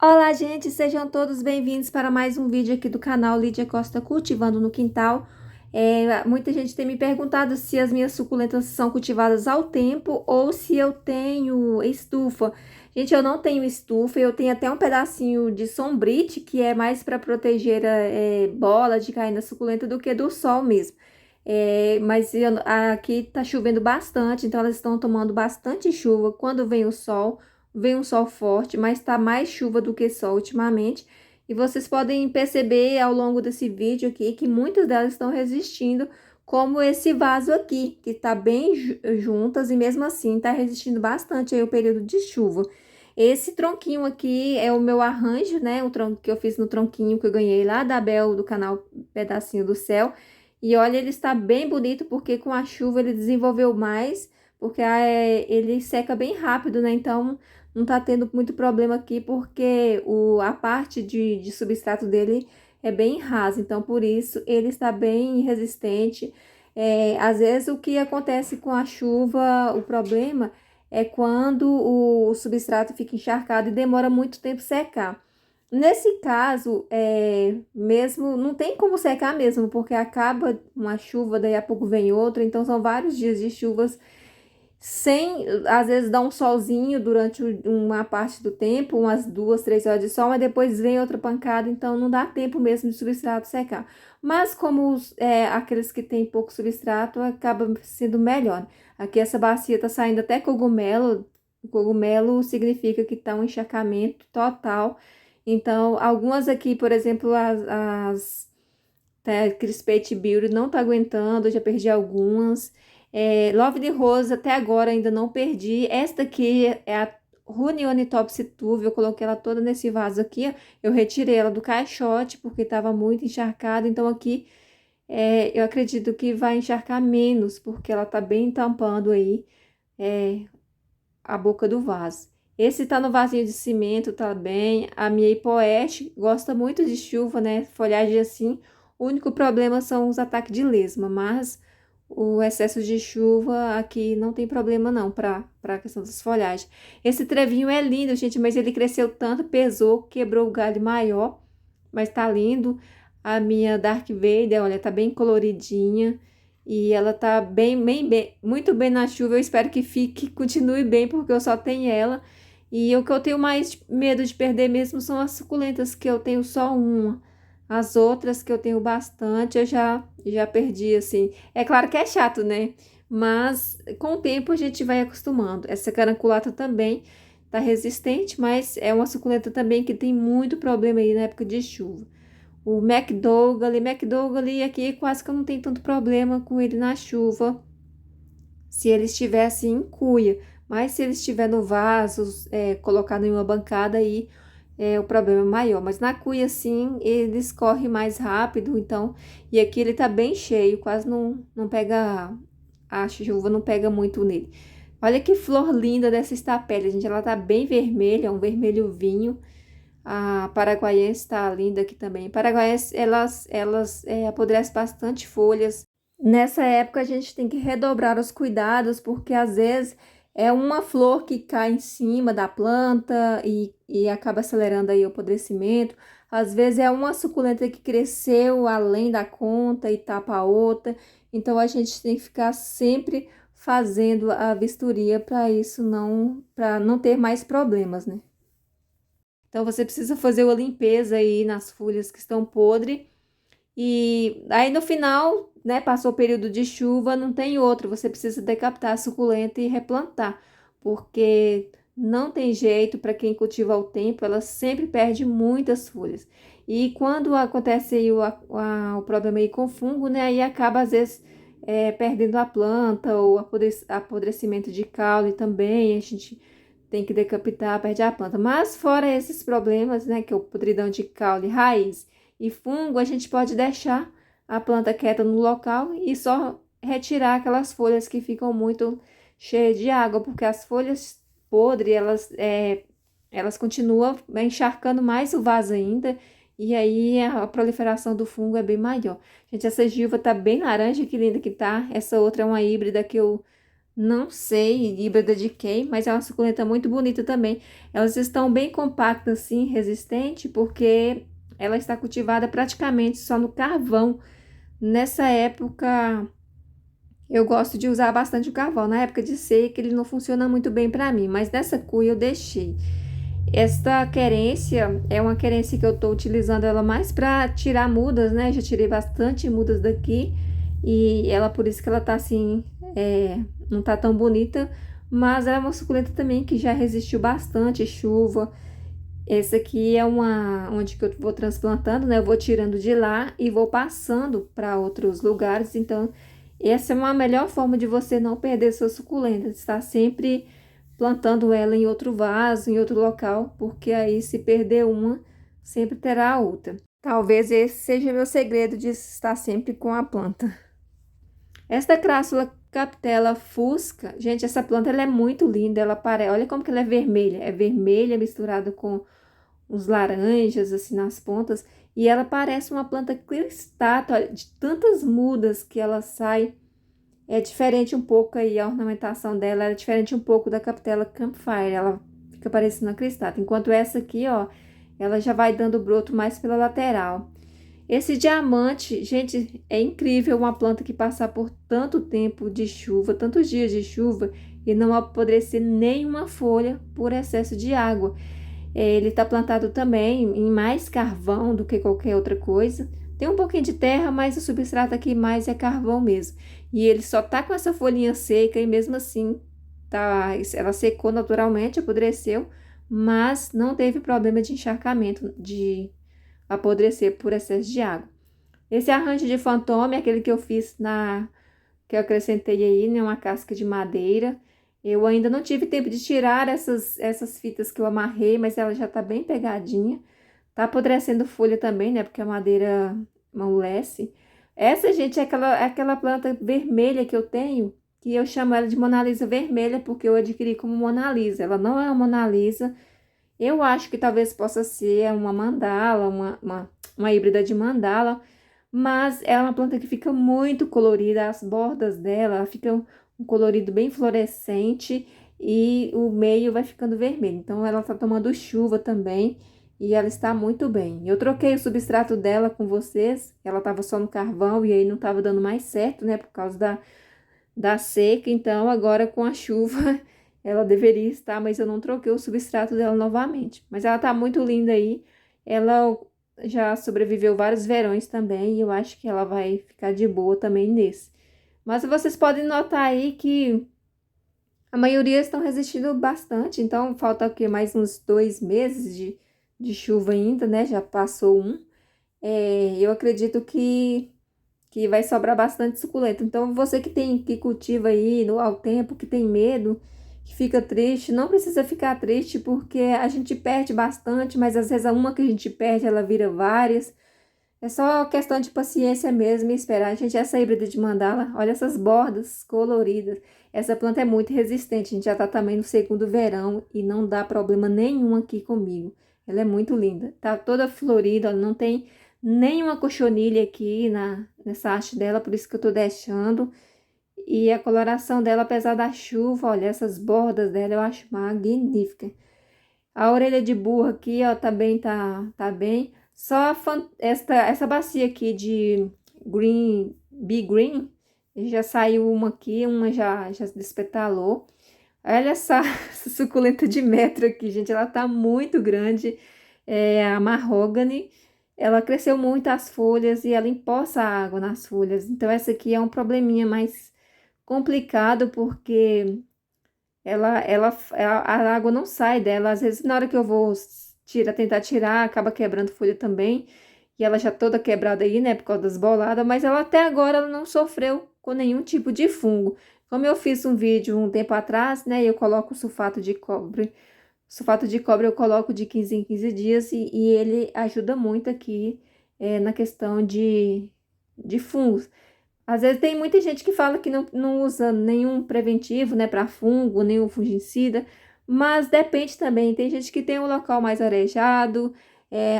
Olá, gente, sejam todos bem-vindos para mais um vídeo aqui do canal Lídia Costa Cultivando no Quintal. Muita gente tem me perguntado se as minhas suculentas são cultivadas ao tempo ou se eu tenho estufa. Gente, eu não tenho estufa, eu tenho até um pedacinho de sombrite, que é mais para proteger a bola de cair na suculenta do que do sol mesmo. Aqui tá chovendo bastante, então elas estão tomando bastante chuva quando vem o sol. Vem um sol forte, mas tá mais chuva do que sol ultimamente. E vocês podem perceber ao longo desse vídeo aqui que muitas delas estão resistindo, como esse vaso aqui, que tá bem juntas e mesmo assim tá resistindo bastante aí o período de chuva. Esse tronquinho aqui é o meu arranjo, né? O tronco que eu fiz no tronquinho que eu ganhei lá da Bel, do canal Pedacinho do Céu. E olha, ele está bem bonito porque com a chuva ele desenvolveu mais, porque ele seca bem rápido, né? Então não tá tendo muito problema aqui porque a parte de substrato dele é bem rasa, então por isso ele está bem resistente. Às vezes o que acontece com a chuva, o problema é quando o substrato fica encharcado e demora muito tempo secar. Nesse caso, mesmo não tem como secar mesmo, porque acaba uma chuva, daí a pouco vem outra, então são vários dias de chuvas sem, às vezes dá um solzinho durante uma parte do tempo, umas 2, 3 horas de sol, mas depois vem outra pancada, então não dá tempo mesmo de substrato secar. Mas como aqueles que têm pouco substrato, acaba sendo melhor. Aqui essa bacia tá saindo até cogumelo. Cogumelo significa que tá um encharcamento total. Então, algumas aqui, por exemplo, Crispate Beauty não tá aguentando, eu já perdi algumas. Love de Rose até agora ainda não perdi. Esta aqui é a Runione Topsy Turvy, eu coloquei ela toda nesse vaso aqui, ó. Eu retirei ela do caixote porque estava muito encharcada, então aqui eu acredito que vai encharcar menos, porque ela tá bem tampando aí é, a boca do vaso. Esse tá no vasinho de cimento, tá bem. A minha hipoeste gosta muito de chuva, né? Folhagem assim. O único problema são os ataques de lesma, mas o excesso de chuva aqui não tem problema não para a questão das folhagens. Esse trevinho é lindo, gente, mas ele cresceu tanto, pesou, quebrou o galho maior, mas tá lindo. A minha Dark Vader, olha, tá bem coloridinha. E ela tá muito bem na chuva. Eu espero que continue bem, porque eu só tenho ela. E o que eu tenho mais medo de perder mesmo são as suculentas, que eu tenho só uma. As outras que eu tenho bastante, eu já perdi, assim. É claro que é chato, né? Mas com o tempo a gente vai acostumando. Essa caranculata também tá resistente, mas é uma suculenta também que tem muito problema aí na época de chuva. O McDougall aqui quase que eu não tenho tanto problema com ele na chuva, se ele estivesse em cuia. Mas se ele estiver no vaso, colocado em uma bancada, aí o problema é maior. Mas na cuia, sim, ele escorre mais rápido, então... E aqui ele tá bem cheio, quase não pega... A chuva não pega muito nele. Olha que flor linda dessa estapélia, gente. Ela tá bem vermelha, um vermelho vinho. A paraguaiense está linda aqui também. Paraguaiense, elas apodrecem bastante folhas. Nessa época a gente tem que redobrar os cuidados, porque às vezes é uma flor que cai em cima da planta e acaba acelerando aí o apodrecimento. Às vezes é uma suculenta que cresceu além da conta e tapa a outra. Então a gente tem que ficar sempre fazendo a vistoria para não ter mais problemas, né? Então, você precisa fazer uma limpeza aí nas folhas que estão podres. E aí, no final, né, passou o período de chuva, não tem outro. Você precisa decapitar a suculenta e replantar. Porque não tem jeito para quem cultiva ao tempo, ela sempre perde muitas folhas. E quando acontece aí o problema aí com fungo, né, aí acaba, às vezes, perdendo a planta ou apodrecimento de caule também. A gente tem que decapitar, perde a planta. Mas fora esses problemas, né, que é o podridão de caule, raiz e fungo, a gente pode deixar a planta quieta no local e só retirar aquelas folhas que ficam muito cheias de água, porque as folhas podres, elas continuam encharcando mais o vaso ainda, e aí a proliferação do fungo é bem maior. Gente, essa gilva tá bem laranja, que linda que tá. Essa outra é uma híbrida que eu Não sei, híbrida de quem, mas é uma suculenta muito bonita também. Elas estão bem compactas, assim, resistente, porque ela está cultivada praticamente só no carvão. Nessa época, eu gosto de usar bastante o carvão. Na época de seca, ele não funciona muito bem para mim, mas nessa cuia eu deixei. Esta querência é uma querência que eu estou utilizando ela mais para tirar mudas, né? Já tirei bastante mudas daqui e ela, por isso que ela tá assim, não tá tão bonita, mas ela é uma suculenta também que já resistiu bastante chuva. Essa aqui é uma onde que eu vou transplantando, né? Eu vou tirando de lá e vou passando para outros lugares. Então, essa é uma melhor forma de você não perder sua suculenta, estar sempre plantando ela em outro vaso, em outro local, porque aí se perder uma, sempre terá a outra. Talvez esse seja meu segredo de estar sempre com a planta. Esta crassula capitela fusca, gente, essa planta ela é muito linda, ela parece, olha como que ela é vermelha misturada com uns laranjas assim nas pontas, e ela parece uma planta cristata, olha, de tantas mudas que ela sai. É diferente um pouco aí a ornamentação dela, é diferente um pouco da capitela Campfire, ela fica parecendo uma cristata, enquanto essa aqui, ó, ela já vai dando broto mais pela lateral. Esse diamante, gente, é incrível uma planta que passar por tanto tempo de chuva, tantos dias de chuva e não apodrecer nenhuma folha por excesso de água. Ele está plantado também em mais carvão do que qualquer outra coisa. Tem um pouquinho de terra, mas o substrato aqui mais é carvão mesmo. E ele só tá com essa folhinha seca e mesmo assim tá, ela secou naturalmente, apodreceu, mas não teve problema de encharcamento, de apodrecer por excesso de água. Esse arranjo de fantôme, aquele que eu fiz que eu acrescentei aí, né, uma casca de madeira. Eu ainda não tive tempo de tirar essas fitas que eu amarrei, mas ela já tá bem pegadinha. Tá apodrecendo folha também, né, porque a madeira amolece. Essa, gente, é aquela planta vermelha que eu tenho, que eu chamo ela de Mona Lisa vermelha, porque eu adquiri como Mona Lisa. Ela não é uma Mona Lisa. Eu acho que talvez possa ser uma mandala, uma híbrida de mandala, mas é uma planta que fica muito colorida, as bordas dela ficam um colorido bem fluorescente e o meio vai ficando vermelho. Então ela está tomando chuva também e ela está muito bem. Eu troquei o substrato dela com vocês, ela estava só no carvão e aí não estava dando mais certo, né, por causa da seca, então agora com a chuva ela deveria estar, mas eu não troquei o substrato dela novamente. Mas ela tá muito linda aí, ela já sobreviveu vários verões também e eu acho que ela vai ficar de boa também nesse. Mas vocês podem notar aí que a maioria estão resistindo bastante, então falta o quê? Mais uns 2 meses de chuva ainda, né? Já passou um. Eu acredito que vai sobrar bastante suculento. Então, você que cultiva aí ao tempo, que tem medo, que fica triste, não precisa ficar triste porque a gente perde bastante, mas às vezes a uma que a gente perde, ela vira várias. É só questão de paciência mesmo e esperar. Gente, essa híbrida de mandala, olha essas bordas coloridas. Essa planta é muito resistente. A gente já tá também no segundo verão e não dá problema nenhum aqui comigo. Ela é muito linda. Tá toda florida, ó, não tem nenhuma cochonilha aqui nessa haste dela, por isso que eu tô deixando. E a coloração dela, apesar da chuva, olha, essas bordas dela eu acho magnífica. A orelha de burro aqui, ó, tá bem. Só essa bacia aqui de Bee Green, já saiu uma aqui, uma já despetalou. Olha essa suculenta de metro aqui, gente, ela tá muito grande. É a mahogany, ela cresceu muito as folhas e ela empoça a água nas folhas. Então essa aqui é um probleminha mais complicado porque a água não sai dela. Às vezes, na hora que eu vou tentar tirar, acaba quebrando folha também. E ela já toda quebrada aí, né, por causa das boladas. Mas ela até agora ela não sofreu com nenhum tipo de fungo. Como eu fiz um vídeo um tempo atrás, né, eu coloco sulfato de cobre. Sulfato de cobre eu coloco de 15 em 15 dias e ele ajuda muito aqui na questão de fungos. Às vezes tem muita gente que fala que não usa nenhum preventivo, né, para fungo, nenhum fungicida, mas depende também. Tem gente que tem um local mais arejado,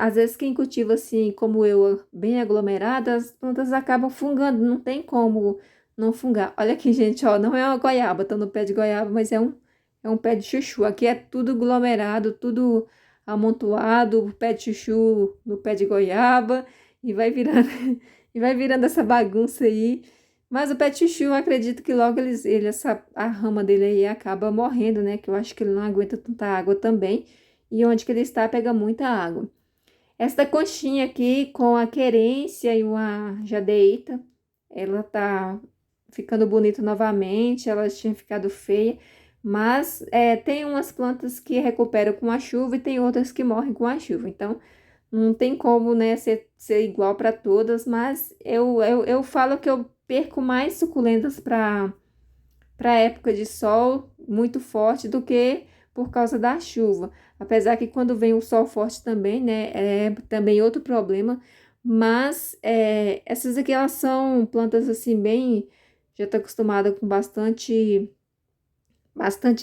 às vezes quem cultiva assim, como eu, bem aglomerada, as plantas acabam fungando, não tem como não fungar. Olha aqui, gente, ó, não é uma goiaba, tá no pé de goiaba, mas é um pé de chuchu. Aqui é tudo aglomerado, tudo amontoado, o pé de chuchu no pé de goiaba, e vai virando, e vai virando essa bagunça aí. Mas o pé de chuchu, eu acredito que logo a rama dele aí acaba morrendo, né? Que eu acho que ele não aguenta tanta água também. E onde que ele está, pega muita água. Esta conchinha aqui com a querência e uma jadeíta, ela tá ficando bonita novamente, ela tinha ficado feia, mas tem umas plantas que recuperam com a chuva e tem outras que morrem com a chuva, então não tem como, né, ser igual para todas, mas eu falo que eu perco mais suculentas para época de sol muito forte do que por causa da chuva. Apesar que quando vem o sol forte também, né, é também outro problema. Mas essas aqui, elas são plantas assim bem... Já tô acostumada com bastante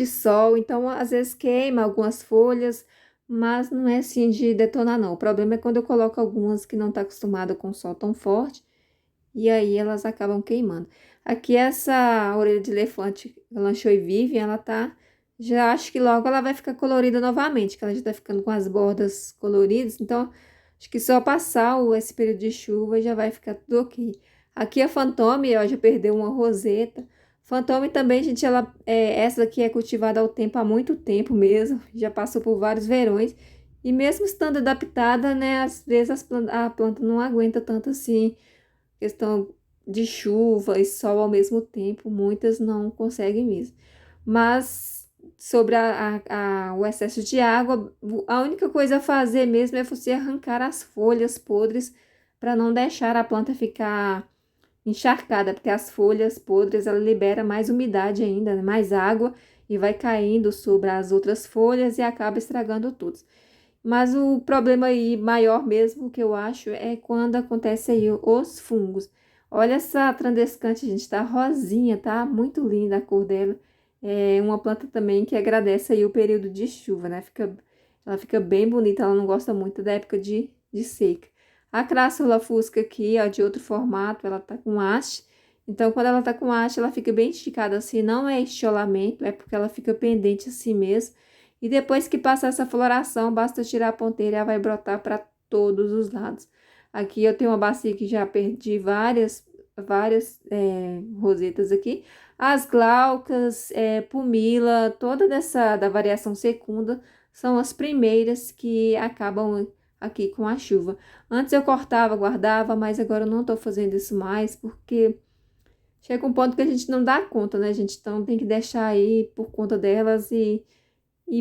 sol, então às vezes queima algumas folhas, mas não é assim de detonar não. O problema é quando eu coloco algumas que não tá acostumada com sol tão forte, e aí elas acabam queimando. Aqui essa orelha de elefante, Lanchoy Vivian, ela tá... Já acho que logo ela vai ficar colorida novamente, que ela já tá ficando com as bordas coloridas. Então, acho que só passar esse período de chuva já vai ficar tudo ok. Aqui a Fantôme, ó, já perdeu uma roseta. Fantôme também, gente, essa daqui é cultivada ao tempo, há muito tempo mesmo. Já passou por vários verões. E mesmo estando adaptada, né, às vezes a planta não aguenta tanto assim questão de chuva e sol ao mesmo tempo, muitas não conseguem mesmo. Mas sobre o excesso de água, a única coisa a fazer mesmo é você arrancar as folhas podres para não deixar a planta ficar encharcada, porque as folhas podres ela libera mais umidade ainda, né? Mais água e vai caindo sobre as outras folhas e acaba estragando tudo. Mas o problema aí maior mesmo que eu acho é quando acontece aí os fungos. Olha essa Trandescante, gente, tá rosinha, tá muito linda a cor dela. É uma planta também que agradece aí o período de chuva, né? Ela fica bem bonita, ela não gosta muito da época de seca. A Crassula fusca aqui, ó, de outro formato, ela tá com haste. Então, quando ela tá com haste, ela fica bem esticada assim, não é estiolamento, é porque ela fica pendente assim mesmo. E depois que passar essa floração, basta tirar a ponteira e ela vai brotar para todos os lados. Aqui eu tenho uma bacia que já perdi várias rosetas aqui. As glaucas, pumila, toda da variação secunda, são as primeiras que acabam aqui com a chuva. Antes eu cortava, guardava, mas agora eu não tô fazendo isso mais, porque chega um ponto que a gente não dá conta, né, gente? Então tem que deixar aí por conta delas e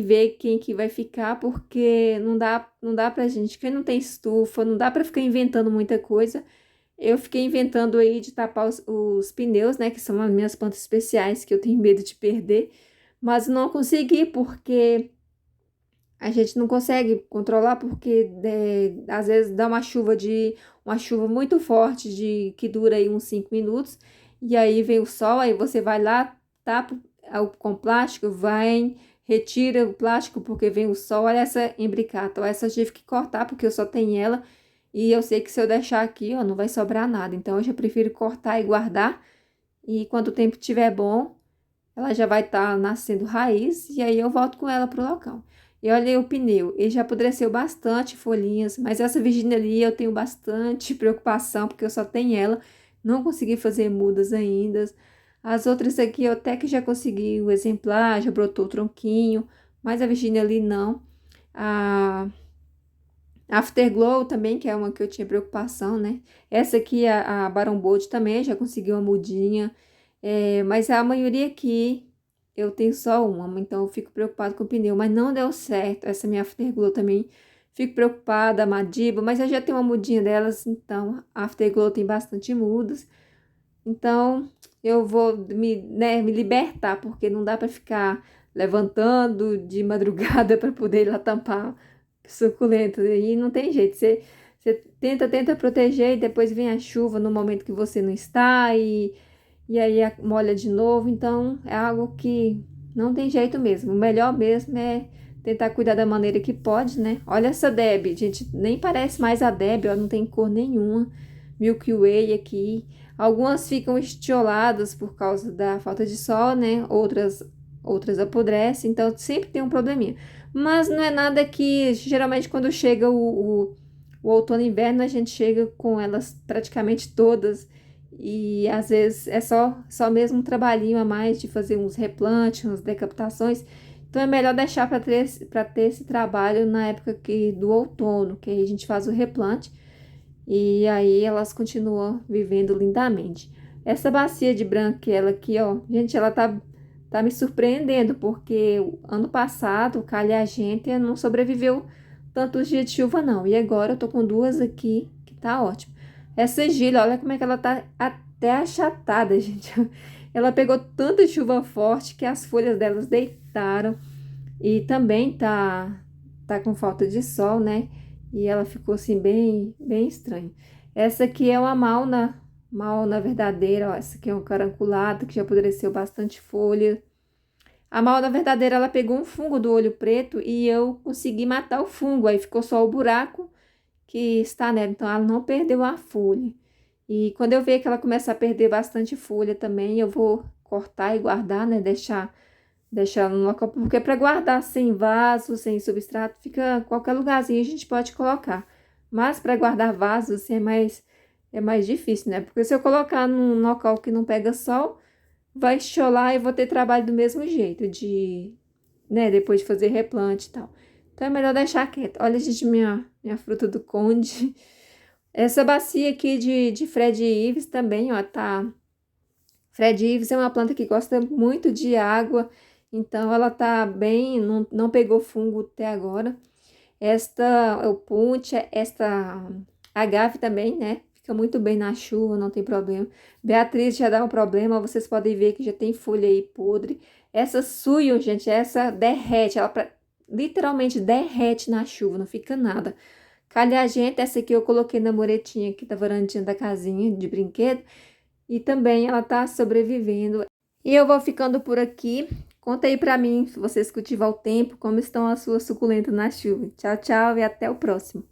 ver quem que vai ficar, porque não dá pra gente, quem não tem estufa, não dá pra ficar inventando muita coisa. Eu fiquei inventando aí de tapar os pneus, né, que são as minhas plantas especiais, que eu tenho medo de perder, mas não consegui, porque a gente não consegue controlar, porque às vezes dá uma chuva muito forte, que dura aí uns 5 minutos, e aí vem o sol, aí você vai lá, tapa com plástico, vai, retira o plástico porque vem o sol. Olha essa imbricata, ó, essa eu tive que cortar porque eu só tenho ela, e eu sei que se eu deixar aqui, ó, não vai sobrar nada, então eu já prefiro cortar e guardar, e quando o tempo estiver bom, ela já vai estar nascendo raiz, e aí eu volto com ela pro local. E olha aí o pneu, ele já apodreceu bastante folhinhas, mas essa Virgínia ali eu tenho bastante preocupação, porque eu só tenho ela, não consegui fazer mudas ainda. As outras aqui eu até que já consegui o exemplar, já brotou o tronquinho, mas a Virgínia ali não. A Afterglow também, que é uma que eu tinha preocupação, né? Essa aqui, a Baron Bold também, já consegui uma mudinha. Mas a maioria aqui eu tenho só uma, então eu fico preocupada com o pneu, mas não deu certo. Essa minha Afterglow também fico preocupada, a Madiba, mas eu já tenho uma mudinha delas, então a Afterglow tem bastante mudas. Então eu vou me libertar, porque não dá para ficar levantando de madrugada para poder ir lá tampar suculenta. E não tem jeito, você tenta proteger e depois vem a chuva no momento que você não está e aí molha de novo. Então é algo que não tem jeito mesmo. O melhor mesmo é tentar cuidar da maneira que pode, né? Olha essa Deb, gente, nem parece mais a Deb, ó, não tem cor nenhuma. Milky Way aqui. Algumas ficam estioladas por causa da falta de sol, né? Outras apodrecem, então sempre tem um probleminha. Mas não é nada que, geralmente, quando chega o outono e inverno, a gente chega com elas praticamente todas. E às vezes é só mesmo um trabalhinho a mais de fazer uns replantes, umas decapitações. Então é melhor deixar para ter esse trabalho na época do outono, que aí a gente faz o replante e aí elas continuam vivendo lindamente. Essa bacia de branquela aqui, ó, gente, ela tá me surpreendendo, porque o ano passado o calha-gente não sobreviveu tantos dias de chuva, não. E agora eu tô com duas aqui, que tá ótimo. Essa Gília, olha como é que ela tá até achatada, gente. Ela pegou tanta chuva forte que as folhas delas deitaram. E também tá com falta de sol, né? E ela ficou assim bem estranha. Essa aqui é uma mauna verdadeira, ó. Essa aqui é um caranculado que já apodreceu bastante folha. A mauna verdadeira, ela pegou um fungo do olho preto e eu consegui matar o fungo. Aí ficou só o buraco que está nela. Então ela não perdeu a folha. E quando eu ver que ela começa a perder bastante folha também, eu vou cortar e guardar, né? Deixar no local, porque para guardar sem vaso, sem substrato, fica qualquer lugarzinho a gente pode colocar. Mas para guardar vasos assim, é mais difícil, né? Porque se eu colocar num local que não pega sol, vai cholar e vou ter trabalho do mesmo jeito, né? Depois de fazer replante e tal. Então é melhor deixar quieto. Olha, gente, minha fruta do conde. Essa bacia aqui de Fred Ives também, ó, tá. Fred Ives é uma planta que gosta muito de água, então ela tá bem, não pegou fungo até agora. Esta, o punch, esta agave também, né? Fica muito bem na chuva, não tem problema. Beatriz já dá um problema, vocês podem ver que já tem folha aí podre. Essa suyo, gente, essa derrete, literalmente derrete na chuva, não fica nada. Calhagente, essa aqui eu coloquei na muretinha aqui da varandinha da casinha de brinquedo. E também ela tá sobrevivendo. E eu vou ficando por aqui. Conta aí pra mim, se vocês cultivam o tempo, como estão as suas suculentas na chuva. Tchau, tchau e até o próximo.